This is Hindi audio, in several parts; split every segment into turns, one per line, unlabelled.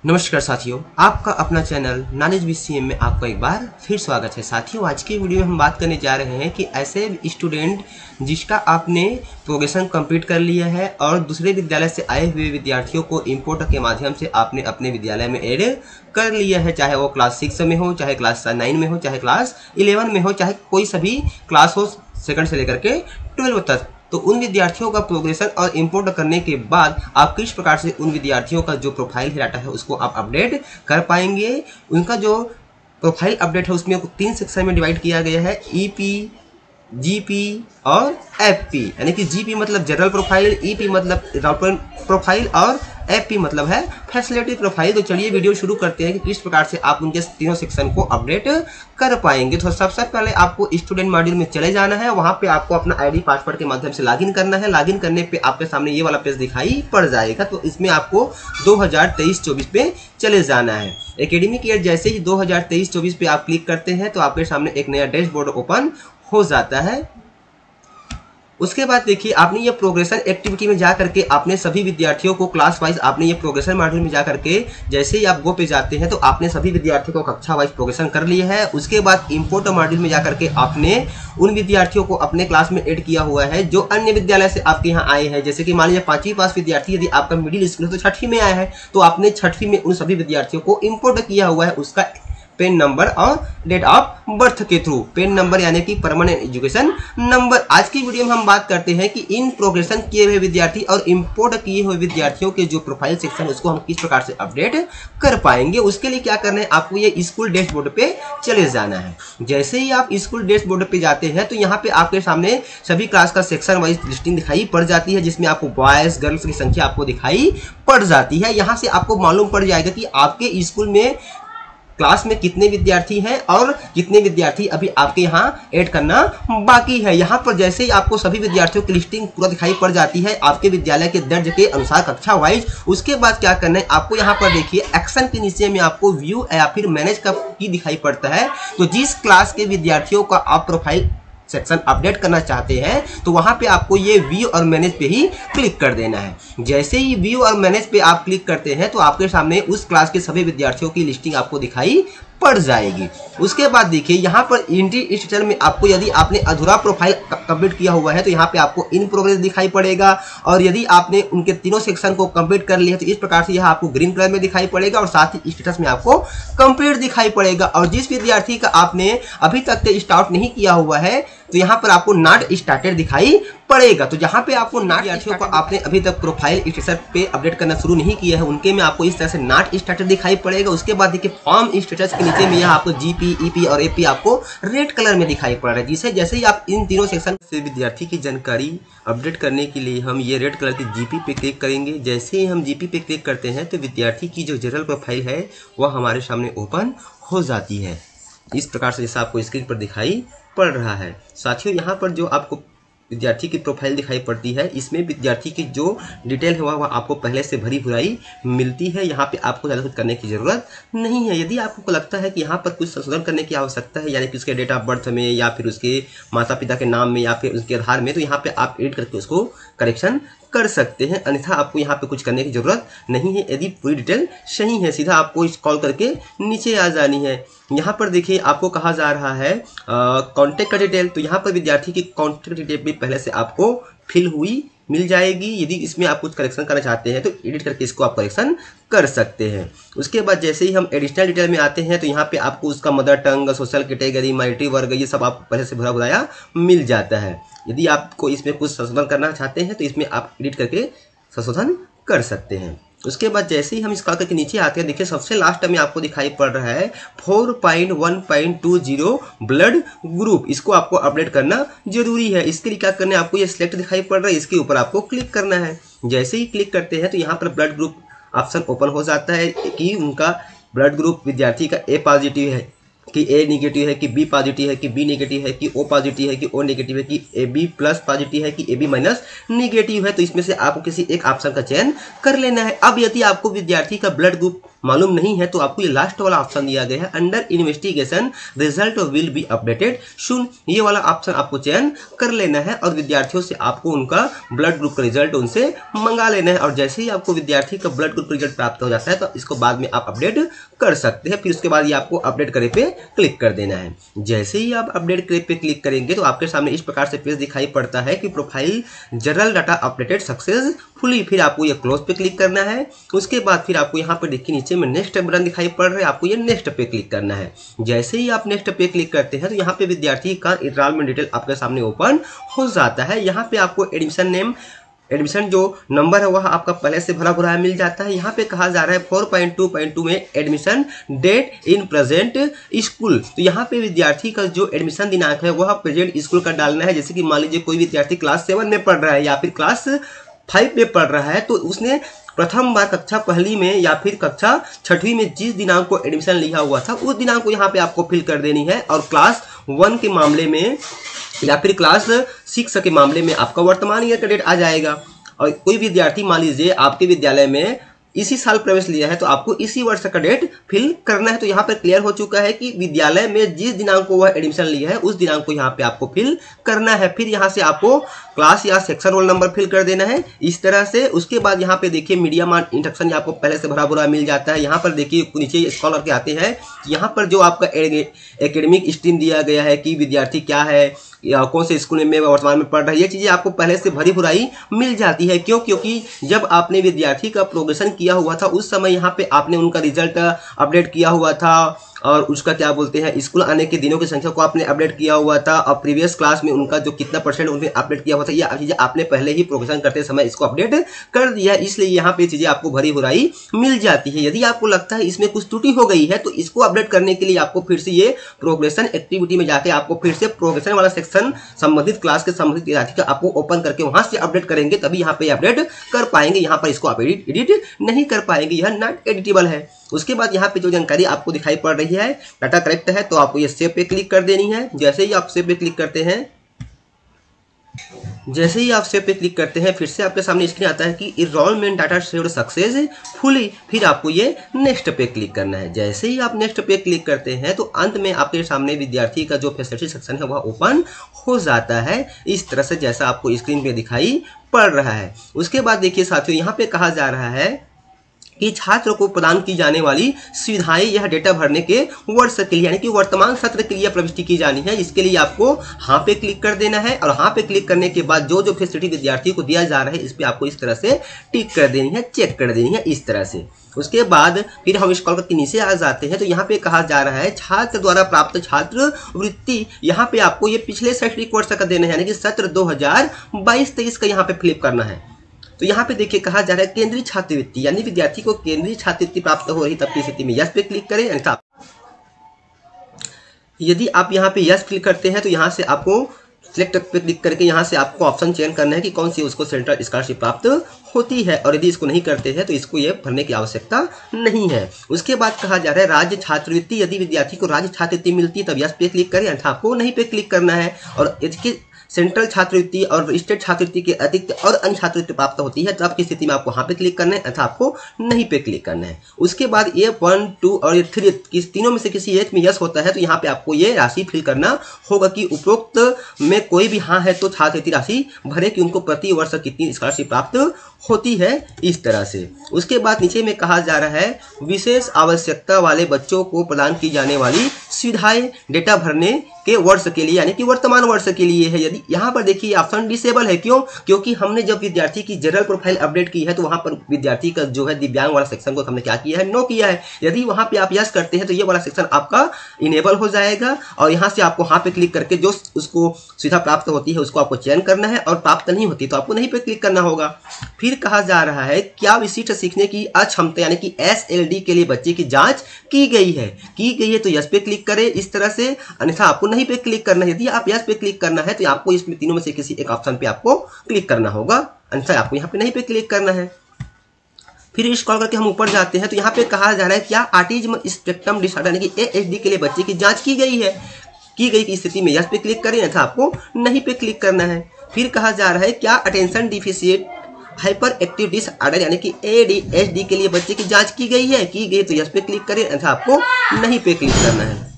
नमस्कार साथियों, आपका अपना चैनल नॉलेज बीसीएम में आपका एक बार फिर स्वागत है। साथियों, आज की वीडियो में हम बात करने जा रहे हैं कि ऐसे स्टूडेंट जिसका आपने प्रोग्रेशन कंप्लीट कर लिया है और दूसरे विद्यालय से आए हुए विद्यार्थियों को इंपोर्ट के माध्यम से आपने अपने विद्यालय में ऐड कर लिया है, चाहे वो क्लास 6 में हो, चाहे क्लास 9 में हो, चाहे क्लास 11 में हो, चाहे कोई सभी क्लास हो, सेकंड से लेकर के 12 तक। तो उन विद्यार्थियों का प्रोग्रेशन और इंपोर्ट करने के बाद आप किस प्रकार से उन विद्यार्थियों का जो प्रोफाइल डाटा है उसको आप अपडेट कर पाएंगे। उनका जो प्रोफाइल अपडेट है उसमें 3 सेक्शन में डिवाइड किया गया है, ईपी, जीपी और एफपी। यानी कि जीपी मतलब जनरल प्रोफाइल, ईपी मतलब राउटर प्रोफाइल और एफपी मतलब है फैसिलिटी प्रोफाइल। तो चलिए वीडियो शुरू करते हैं कि किस प्रकार से आप उनके तीनों सेक्शन को अपडेट कर पाएंगे। तो सबसे पहले आपको स्टूडेंट मॉड्यूल में चले जाना है, वहां पे आपको अपना आईडी पासवर्ड के माध्यम से लॉगिन करना है। लॉगिन करने पे आपके सामने ये वाला पेज दिखाई पड़ जाएगा। तो इसमें आपको 2023-24 पे चले जाना है। एकेडमिक ईयर जैसे ही 2023-24 पे आप क्लिक करते हैं तो आपके सामने एक नया डैशबोर्ड ओपन हो जाता है। उसके बाद देखिए, आपने ये प्रोग्रेशन एक्टिविटी में जा करके आपने सभी विद्यार्थियों को क्लास वाइज आपने ये प्रोग्रेशन मॉड्यूल में जा करके जैसे ही आप गो पे जाते हैं तो आपने सभी विद्यार्थियों को कक्षा वाइज प्रोग्रेशन कर लिया है। उसके बाद इंपोर्ट मॉड्यूल में जा करके आपने उन विद्यार्थियों को अपने क्लास में ऐड किया हुआ है जो अन्य विद्यालय से आपके यहाँ आए हैं। जैसे कि मान लीजिए 5वीं पास विद्यार्थी यदि आपका मिडिल स्कूल है तो 6वीं में आया है, तो आपने 6वीं में उन सभी विद्यार्थियों को इंपोर्ट किया हुआ है उसका पेन नंबर और डेट ऑफ बर्थ के थ्रू। पेन नंबर यानी कि परमानेंट एजुकेशन नंबर। आज की वीडियो में हम बात करते हैं कि इन प्रोग्रेशन किए हुए विद्यार्थी और इंपोर्ट किए हुए विद्यार्थियों के जो प्रोफाइल सेक्शन उसको हम किस प्रकार से अपडेट कर पाएंगे। उसके लिए क्या करना है, आपको ये स्कूल डैशबोर्ड पे चले जाना है। जैसे ही आप स्कूल डैशबोर्ड पे जाते हैं तो यहाँ पे आपके सामने सभी क्लास का सेक्शन वाइज लिस्टिंग दिखाई पड़ जाती है, जिसमें आपको बॉयज गर्ल्स की संख्या आपको दिखाई पड़ जाती है। यहाँ से आपको मालूम पड़ जाएगा कि आपके स्कूल में क्लास में कितने विद्यार्थी हैं और कितने विद्यार्थी अभी आपके यहाँ ऐड करना बाकी है। यहाँ पर जैसे ही आपको सभी विद्यार्थियों की लिस्टिंग पूरा दिखाई पड़ जाती है आपके विद्यालय के दर्ज के अनुसार कक्षा वाइज। उसके बाद क्या करना है, आपको यहाँ पर देखिए एक्शन के नीचे में आपको व्यू या फिर मैनेज का की दिखाई पड़ता है। तो जिस क्लास के विद्यार्थियों का आप प्रोफाइल सेक्शन अपडेट करना चाहते हैं तो वहां पे आपको ये व्यू और मैनेज पे ही क्लिक कर देना है। जैसे ही व्यू और मैनेज पे आप क्लिक करते हैं तो आपके सामने उस क्लास के सभी विद्यार्थियों की लिस्टिंग आपको दिखाई पड़ जाएगी। उसके बाद देखिए, यहाँ पर एंट्री स्टेटस में आपको यदि आपने अधूरा प्रोफाइल कंप्लीट किया हुआ है तो यहाँ पे आपको इन प्रोग्रेस दिखाई पड़ेगा, और यदि आपने उनके तीनों सेक्शन को कंप्लीट कर लिया है तो इस प्रकार से यह आपको ग्रीन कलर में दिखाई पड़ेगा और साथ ही स्टेटस में आपको कंप्लीट दिखाई पड़ेगा। और जिस विद्यार्थी का आपने अभी तक स्टार्ट नहीं किया हुआ है तो यहाँ पर आपको नॉट स्टार्टेड दिखाई पड़ेगा। तो जहाँ पे आपको नॉट विद्यार्थियों को आपने अभी तक प्रोफाइल स्टेटस पे अपडेट करना शुरू नहीं किया है उनके में आपको इस तरह से नॉट स्टार्टेड दिखाई पड़ेगा। उसके बाद देखिए, फॉर्म स्टेटस के नीचे में यहाँ आपको जीपी, ईपी और एपी आपको रेड कलर में दिखाई पड़ रहा है। जिसे जैसे ही आप इन तीनों सेक्शन से विद्यार्थी की जानकारी अपडेट करने के लिए हम ये रेड कलर की जीपी पे क्लिक करेंगे। जैसे ही हम जीपी पे क्लिक करते हैं तो विद्यार्थी की जो जनरल प्रोफाइल है वह हमारे सामने ओपन हो जाती है। इस प्रकार से जैसा आपको स्क्रीन पर दिखाई पड़ रहा है। साथियों, यहाँ पर जो आपको विद्यार्थी की प्रोफाइल दिखाई पड़ती है इसमें विद्यार्थी की जो डिटेल है वह आपको पहले से भरी भुराई मिलती है। यहाँ पे आपको ज़्यादा कुछ करने की ज़रूरत नहीं है। यदि आपको लगता है कि यहाँ पर कुछ संशोधन करने की आवश्यकता है, यानी कि उसके डेट ऑफ बर्थ में या फिर उसके माता पिता के नाम में या फिर उसके आधार में, तो यहाँ पे आप एड करके उसको करेक्शन कर सकते हैं। अन्यथा आपको यहाँ पे कुछ करने की जरूरत नहीं है। यदि पूरी डिटेल सही है सीधा आपको स्क्रॉल करके नीचे आ जानी है। यहाँ पर देखिए, आपको कहा जा रहा है कॉन्टैक्ट का डिटेल। तो यहाँ पर विद्यार्थी की कॉन्टैक्ट डिटेल भी पहले से आपको फिल हुई मिल जाएगी। यदि इसमें आप कुछ करेक्शन करना चाहते हैं तो एडिट करके इसको आप करेक्शन कर सकते हैं। उसके बाद जैसे ही हम एडिशनल डिटेल में आते हैं तो यहाँ पे आपको उसका mother tongue, social category, minority वर्ग, ये सब आपको पहले से भरा भुराया मिल जाता है। यदि आपको इसमें कुछ संशोधन करना चाहते हैं तो इसमें आप एडिट करके संशोधन कर सकते हैं। उसके बाद जैसे ही हम स्क्रॉल करके नीचे आते हैं, देखिए सबसे लास्ट में आपको दिखाई पड़ रहा है 4.1.20 ब्लड ग्रुप। इसको आपको अपडेट करना जरूरी है। इसके लिए क्या करना है, आपको ये सिलेक्ट दिखाई पड़ रहा है, इसके ऊपर आपको क्लिक करना है। जैसे ही क्लिक करते हैं तो यहाँ पर ब्लड ग्रुप ऑप्शन ओपन हो जाता है कि उनका ब्लड ग्रुप विद्यार्थी का ए पॉजिटिव है कि ए नेगेटिव है, कि बी पॉजिटिव है, कि बी नेगेटिव है, कि ओ पॉजिटिव है, कि ओ नेगेटिव है, कि ए बी प्लस पॉजिटिव है, कि ए बी माइनस नेगेटिव है। तो इसमें से आपको किसी एक ऑप्शन का चयन कर लेना है। अब यदि आपको विद्यार्थी का ब्लड ग्रुप मालूम नहीं है तो आपको ये लास्ट वाला ऑप्शन दिया गया है, under investigation result will be updated soon, ये वाला ऑप्शन आपको चयन कर लेना है और विद्यार्थियों से आपको उनका ब्लड ग्रुप का रिजल्ट उनसे मंगा लेना है। और जैसे ही आपको विद्यार्थी का ब्लड ग्रुप रिजल्ट प्राप्त हो जाता है तो इसको बाद में आप अपडेट कर सकते हैं। फिर उसके बाद ये आपको अपडेट करे पे क्लिक कर देना है। जैसे ही आप अपडेट करे पे क्लिक करेंगे तो आपके सामने इस प्रकार से पेज दिखाई पड़ता है कि profile general data updated successfully. फिर आपको ये क्लोज पे क्लिक करना है। उसके बाद फिर आपको यहाँ पर देखिए नीचे में नेक्स्ट बटन दिखाई पड़ रहा है, आपको ये नेक्स्ट पे क्लिक करना है। जैसे ही आप नेक्स्ट पे क्लिक करते हैं तो यहाँ पे विद्यार्थी का एनरोलमेंट डिटेल आपके सामने ओपन हो जाता है। यहाँ पे आपको एडमिशन नेम, एडमिशन जो नंबर है वह आपका पहले से भरा भरा मिल जाता है। यहाँ पे कहा जा रहा है 4.2.2 में admission date in present school, तो यहाँ पे विद्यार्थी का जो एडमिशन दिनांक है वह प्रेजेंट स्कूल का डालना है। जैसे कि मान लीजिए कोई विद्यार्थी क्लास 7 में पढ़ रहा है या फिर क्लास 5 में पढ़ रहा है, तो उसने प्रथम बार कक्षा पहली में या फिर कक्षा 6वीं में जिस दिनांक को एडमिशन लिया हुआ था उस दिनांक को यहाँ पे आपको फिल कर देनी है। और क्लास 1 के मामले में या फिर क्लास 6 के मामले में आपका वर्तमान ईयर का डेट आ जाएगा। और कोई विद्यार्थी मान लीजिए आपके विद्यालय में इसी साल प्रवेश लिया है तो आपको इसी वर्ष का डेट फिल करना है। तो यहाँ पर क्लियर हो चुका है कि विद्यालय में जिस दिनांक को वह एडमिशन लिया है उस दिनांक को यहाँ पे आपको फिल करना है। फिर यहाँ से आपको क्लास या सेक्शन रोल नंबर फिल कर देना है इस तरह से। उसके बाद यहाँ पे देखिए मीडिया मान इंस्ट्रक्शन आपको पहले से भरा भरा मिल जाता है। यहाँ पर देखिए नीचे स्क्रॉल करके आते हैं, यहाँ पर जो आपका एकेडमिक स्ट्रीम दिया गया है कि विद्यार्थी क्या है या कौन से स्कूल में वर्तमान में पढ़ रहा है, ये चीज़ें आपको पहले से भरी भुराई मिल जाती है। क्यों? क्योंकि जब आपने विद्यार्थी का प्रोग्रेशन किया हुआ था उस समय यहाँ पे आपने उनका रिजल्ट अपडेट किया हुआ था और उसका क्या बोलते हैं स्कूल आने के दिनों की संख्या को आपने अपडेट किया हुआ था और प्रीवियस क्लास में उनका जो कितना परसेंट उन्हें अपडेट किया हुआ था, ये चीज़ें आपने पहले ही प्रोग्रेशन करते समय इसको अपडेट कर दिया, इसलिए यहाँ पे चीज़ें आपको भरी भुराई मिल जाती है। यदि आपको लगता है इसमें कुछ त्रुटि हो गई है तो इसको अपडेट करने के लिए आपको फिर से ये प्रोग्रेशन एक्टिविटी में जाके आपको फिर से प्रोग्रेशन वाला सेक्शन संबंधित क्लास के संबंधित विद्यार्थी का आपको ओपन करके वहां से अपडेट करेंगे, तभी यहाँ पे अपडेट कर पाएंगे। यहाँ पर इसको आप एडिट नहीं कर पाएंगे, यह नॉट एडिटेबल है। उसके बाद यहाँ पे जो जानकारी आपको दिखाई पड़ रही है डाटा करेक्ट है तो आपको ये सेव पे क्लिक कर देनी है। जैसे ही आप सेव पे क्लिक करते हैं, जैसे ही आप सेव पे क्लिक करते हैं फिर से आपके सामने स्क्रीन आता है कि एनरोलमेंट डाटा सेव्ड सक्सेसफुली। फिर आपको ये नेक्स्ट पे क्लिक करना है। जैसे ही आप नेक्स्ट पे क्लिक करते हैं तो अंत में आपके सामने विद्यार्थी का जो फैसिलिटी सेक्शन है वह ओपन हो जाता है इस तरह से जैसा आपको स्क्रीन पे दिखाई पड़ रहा है। उसके बाद देखिए साथियों, यहाँ पे कहा जा रहा है कि छात्र को प्रदान की जाने वाली सुविधाएं यह डेटा भरने के वर्ष के लिए यानी कि वर्तमान सत्र के लिए प्रविष्टि की जानी है। इसके लिए आपको हाँ पे क्लिक कर देना है और हाँ पे क्लिक करने के बाद जो जो फैसिलिटी विद्यार्थी को दिया जा रहा है इस पे आपको इस तरह से टिक कर देनी है, चेक कर देनी है इस तरह से। उसके बाद फिर हम स्क्रॉल करके नीचे आ जाते हैं तो यहाँ पे कहा जा रहा है छात्र द्वारा प्राप्त छात्र वृत्ति, यहाँ पे आपको ये पिछले शैक्षणिक वर्ष का देना है यानी कि सत्र 2022-23 का यहाँ पे फ्लिप करना है। तो यहाँ पे देखिए कहा जा रहा है केंद्रीय छात्रवृत्ति यानी विद्यार्थी को केंद्रीय छात्रवृत्ति प्राप्त हो रही तब की स्थिति में यस पे क्लिक करें। अन्यथा यदि आप यहाँ पे यस क्लिक करते हैं तो यहाँ से आपको सिलेक्ट पे क्लिक करके यहाँ से आपको ऑप्शन चयन करना है कि कौन सी उसको सेंट्रल स्कॉलरशिप प्राप्त होती है और यदि इसको नहीं करते हैं तो इसको ये भरने की आवश्यकता नहीं है। उसके बाद कहा जा रहा है राज्य छात्रवृत्ति, यदि विद्यार्थी को राज्य छात्रवृत्ति मिलती है तब यस पे क्लिक करें, अन्यथा आपको नहीं पे क्लिक करना है। और इसकी सेंट्रल छात्रवृत्ति और स्टेट छात्रवृत्ति के अतिरिक्त और अन्य छात्रवृत्ति प्राप्त होती है तब की स्थिति में आपको यहाँ पे क्लिक करना है अथवा आपको नहीं पे क्लिक करना है। उसके बाद ये 1, 2 और ये 3 किस तीनों में से किसी एक में यस होता है तो यहाँ पे आपको ये राशि फिल करना होगा कि उपरोक्त में कोई भी हाँ है तो छात्रवृत्ति राशि भरे कि उनको प्रति वर्ष कितनी स्कॉलरशिप प्राप्त होती है इस तरह से। उसके बाद नीचे में कहा जा रहा है विशेष आवश्यकता वाले बच्चों को प्रदान की जाने वाली सुविधाएं डेटा भरने के वर्ष के लिए यानी कि वर्तमान वर्ष के लिए है। यदि यहाँ पर देखिए ऑप्शन डिसेबल है, क्यों? क्योंकि हमने जब विद्यार्थी की जनरल प्रोफाइल अपडेट की है तो वहाँ पर विद्यार्थी का जो है दिव्यांग वाला सेक्शन को हमने क्या किया है, नो किया है। यदि वहाँ पे आप यस करते हैं तो ये वाला सेक्शन आपका इनेबल हो जाएगा और यहाँ से आपको हाँ पे क्लिक करके जो उसको सुविधा प्राप्त होती है उसको आपको चयन करना है और प्राप्त नहीं होती तो आपको नहीं पे क्लिक करना होगा। फिर कहा जा रहा है क्या विशिष्ट सीखने की अक्षमता यानी कि SLD के लिए बच्चे की जांच की गई है तो यस पे क्लिक करें इस तरह से, अन्यथा आपको नहीं पे क्लिक करना है। यदि आप यस पे क्लिक करना है तो आपको इसमें तीनों में से किसी एक ऑप्शन पे आपको क्लिक करना होगा, अन्यथा आपको यहाँ पे नहीं पे क्लिक करना है। फिर स्क्रॉल करके हम ऊपर जाते हैं तो यहाँ पे कहा जा रहा है क्या ऑटिज्म स्पेक्ट्रम डिसऑर्डर यानी कि ASD के लिए बच्चे की जांच की गई है, की गई की स्थिति में यस पे क्लिक करें, अन्यथा आपको नहीं पे क्लिक करना है। फिर कहा जा रहा है क्या attention deficient hyper active disorder यानी कि ADHD के लिए बच्चे की जांच की गई है, तो यस पे क्लिक करें, अन्यथा आपको नहीं पे क्लिक करना है।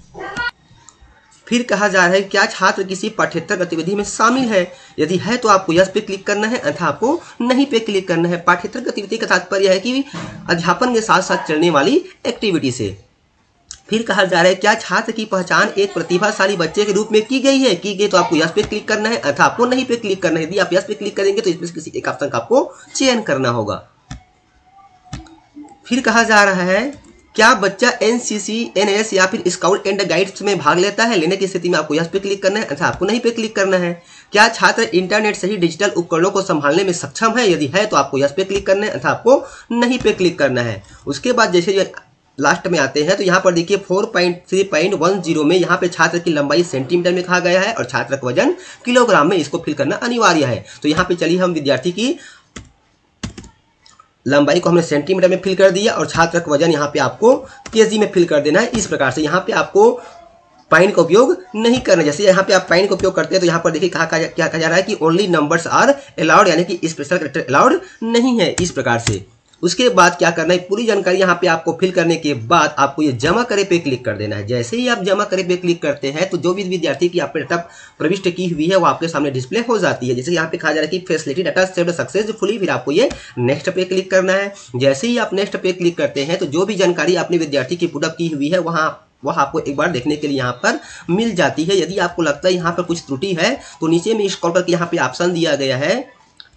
फिर कहा जा रहा है क्या छात्र किसी पाठ्येतर गतिविधि में शामिल है, यदि है तो आपको यस पे क्लिक करना है, अन्यथा आपको नहीं पे क्लिक करना है। पाठ्येतर गतिविधि का तात्पर्य है कि अध्यापन के साथ साथ चलने वाली एक्टिविटी से। फिर कहा जा रहा है क्या छात्र की पहचान एक प्रतिभाशाली बच्चे के रूप में की गई है, तो आपको यस पे क्लिक करना है, अथवा आपको नहीं पे क्लिक करना है। यदि आप यस पे क्लिक करेंगे तो इसमें किसी एक ऑप्शन का आपको चयन करना होगा। फिर कहा जा रहा है क्या बच्चा NCC, NS या फिर स्काउट एंड गाइड्स में भाग लेता है, लेने की स्थिति में आपको यस पे क्लिक करना है, अथवा आपको नहीं पे क्लिक करना है। क्या छात्र इंटरनेट से ही डिजिटल उपकरणों को संभालने में सक्षम है, यदि है तो आपको यस पे क्लिक करना है, अथवा आपको नहीं पे क्लिक करना है। उसके बाद जैसे लास्ट में आते हैं तो यहाँ पर देखिए 4.3.10 में यहाँ पे छात्र की लंबाई सेंटीमीटर में कहा गया है और छात्र का वजन किलोग्राम में इसको फिल करना अनिवार्य है। तो यहाँ पे चलिए हम विद्यार्थी की लंबाई को हमने सेंटीमीटर में फिल कर दिया और छात्र का वजन यहाँ पे आपको केजी में फिल कर देना है। इस प्रकार से यहाँ पे आपको पॉइंट का उपयोग नहीं करना। जैसे यहाँ पे आप पॉइंट का उपयोग करते हैं तो यहाँ पर देखिए क्या कहा जा रहा है कि ओनली नंबर्स आर अलाउड, यानी कि स्पेशल कैरेक्टर अलाउड नहीं है, इस प्रकार से। उसके बाद क्या करना है, पूरी जानकारी यहाँ पे आपको फिल करने के बाद आपको ये जमा करे पे क्लिक कर देना है। जैसे ही आप जमा करे पे क्लिक करते हैं तो जो भी विद्यार्थी की आपने डाटा प्रविष्ट की हुई है वो आपके सामने डिस्प्ले हो जाती है। जैसे यहाँ पे कहा जा रहा है कि फैसिलिटी डाटा सेव्ड सक्सेसफुली, फिर आपको ये नेक्स्ट पे क्लिक करना है। जैसे ही आप नेक्स्ट पे क्लिक करते हैं तो जो भी जानकारी आपने विद्यार्थी की पुटअप की हुई है वह आपको एक बार देखने के लिए यहाँ पर मिल जाती है। यदि आपको लगता है यहाँ पर कुछ त्रुटि है तो नीचे में स्क्रॉल करके यहाँ पे ऑप्शन दिया गया है,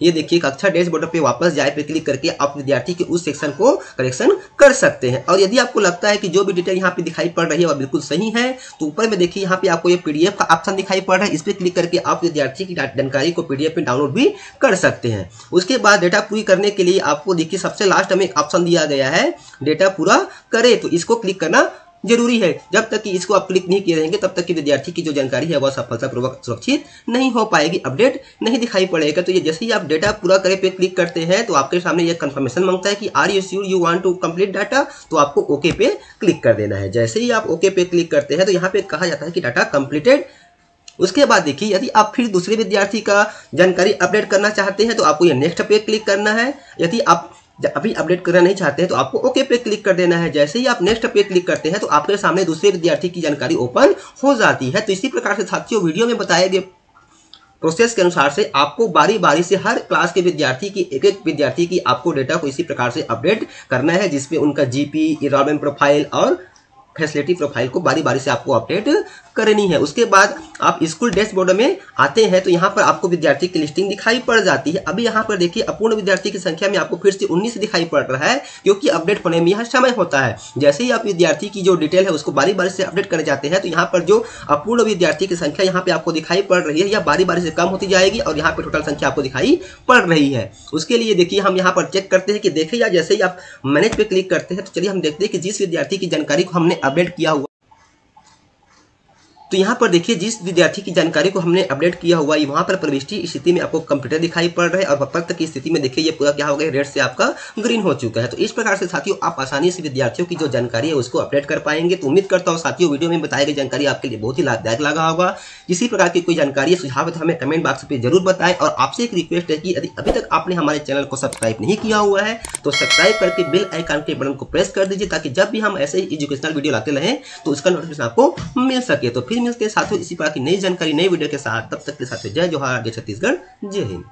ये देखिए कक्षा डैशबोर्ड पे वापस जाए पे क्लिक करके आप विद्यार्थी के उस सेक्शन को करेक्शन कर सकते हैं। और यदि आपको लगता है कि जो भी डिटेल यहाँ पे दिखाई पड़ रही है वह बिल्कुल सही है तो ऊपर में देखिए यहाँ पे आपको ये PDF का ऑप्शन दिखाई पड़ रहा है, इस पे क्लिक करके आप विद्यार्थी की जानकारी को PDF में डाउनलोड भी कर सकते हैं। उसके बाद डेटा पूरी करने के लिए आपको देखिए सबसे लास्ट में एक ऑप्शन दिया गया है डेटा पूरा करे, तो इसको क्लिक करना जरूरी है। जब तक कि इसको आप क्लिक नहीं किए रहेंगे तब तक कि विद्यार्थी की जो जानकारी है वह सफलतापूर्वक सुरक्षित नहीं हो पाएगी, अपडेट नहीं दिखाई पड़ेगा। तो ये जैसे ही आप डेटा पूरा करे पे क्लिक करते हैं तो आपके सामने ये कंफर्मेशन मांगता है कि are you sure you want to complete data, तो आपको ओके पे क्लिक कर देना है। जैसे ही आप ओके पे क्लिक करते हैं तो यहाँ पे कहा जाता है कि डाटा कंप्लीटेड। उसके बाद देखिए यदि आप फिर दूसरे विद्यार्थी का जानकारी अपडेट करना चाहते हैं तो आपको ये नेक्स्ट पे क्लिक करना है। यदि आप अभी अपडेट करना नहीं चाहते हैं तो आपको ओके पे क्लिक कर देना है। जैसे ही आप नेक्स्ट पे क्लिक करते हैं तो आपके सामने दूसरे विद्यार्थी की जानकारी ओपन हो जाती है। तो इसी प्रकार से साथियों वीडियो में बताए गए प्रोसेस के अनुसार से आपको बारी बारी से हर क्लास के विद्यार्थी की एक विद्यार्थी की आपको डेटा को इसी प्रकार से अपडेट करना है, जिसमें उनका GP, एनरोलमेंट प्रोफाइल और फैसिलिटी प्रोफाइल को बारी बारी से आपको अपडेट करनी है। उसके बाद आप स्कूल डैशबोर्ड में आते हैं तो यहाँ पर आपको विद्यार्थी की लिस्टिंग दिखाई पड़ जाती है। अभी यहाँ पर देखिए अपूर्ण विद्यार्थी की संख्या में आपको फिर से 19 दिखाई पड़ रहा है, क्योंकि अपडेट होने में यह समय होता है। जैसे ही आप विद्यार्थी की जो डिटेल है उसको बारी बारी से अपडेट करने जाते हैं तो यहाँ पर जो अपूर्ण विद्यार्थी की संख्या यहाँ पे आपको दिखाई पड़ रही है, यह बारी बारी से कम होती जाएगी और यहाँ पे टोटल संख्या आपको दिखाई पड़ रही है। उसके लिए देखिए हम यहाँ पर चेक करते हैं कि देखिए या जैसे ही आप मैनेज पे क्लिक करते हैं तो चलिए हम देखते हैं कि जिस विद्यार्थी की जानकारी को हमने अपडेट किया हुआ, तो यहाँ पर देखिए जिस विद्यार्थी की जानकारी को हमने अपडेट किया हुआ है वहाँ पर प्रविष्टि स्थिति में आपको कंप्यूटर दिखाई पड़ रहा है और वक्त की स्थिति में देखिए ये पूरा क्या हो गया, रेड से आपका ग्रीन हो चुका है। तो इस प्रकार से साथियों आप आसानी से विद्यार्थियों की जो जानकारी है उसको अपडेट कर पाएंगे। तो उम्मीद करता हूँ साथियों वीडियो में बताई गई जानकारी आपके लिए बहुत ही लाभदायक लगा होगा। इसी प्रकार की कोई जानकारी या सुझाव है तो हमें कमेंट बॉक्स पे जरूर बताएं। और आपसे एक रिक्वेस्ट है कि यदि अभी तक आपने हमारे चैनल को सब्सक्राइब नहीं किया हुआ है तो सब्सक्राइब करके बेल आइकन के बटन को प्रेस कर दीजिए, ताकि जब भी हम ऐसे ही एजुकेशनल वीडियो लाते रहें तो उसका नोटिफिकेशन आपको मिल सके। तो फिर मिलते हैं साथियों इसी प्रकार की नई जानकारी नई वीडियो के साथ, तब तक के साथ जय जोहार, जय छत्तीसगढ़, जय हिंद।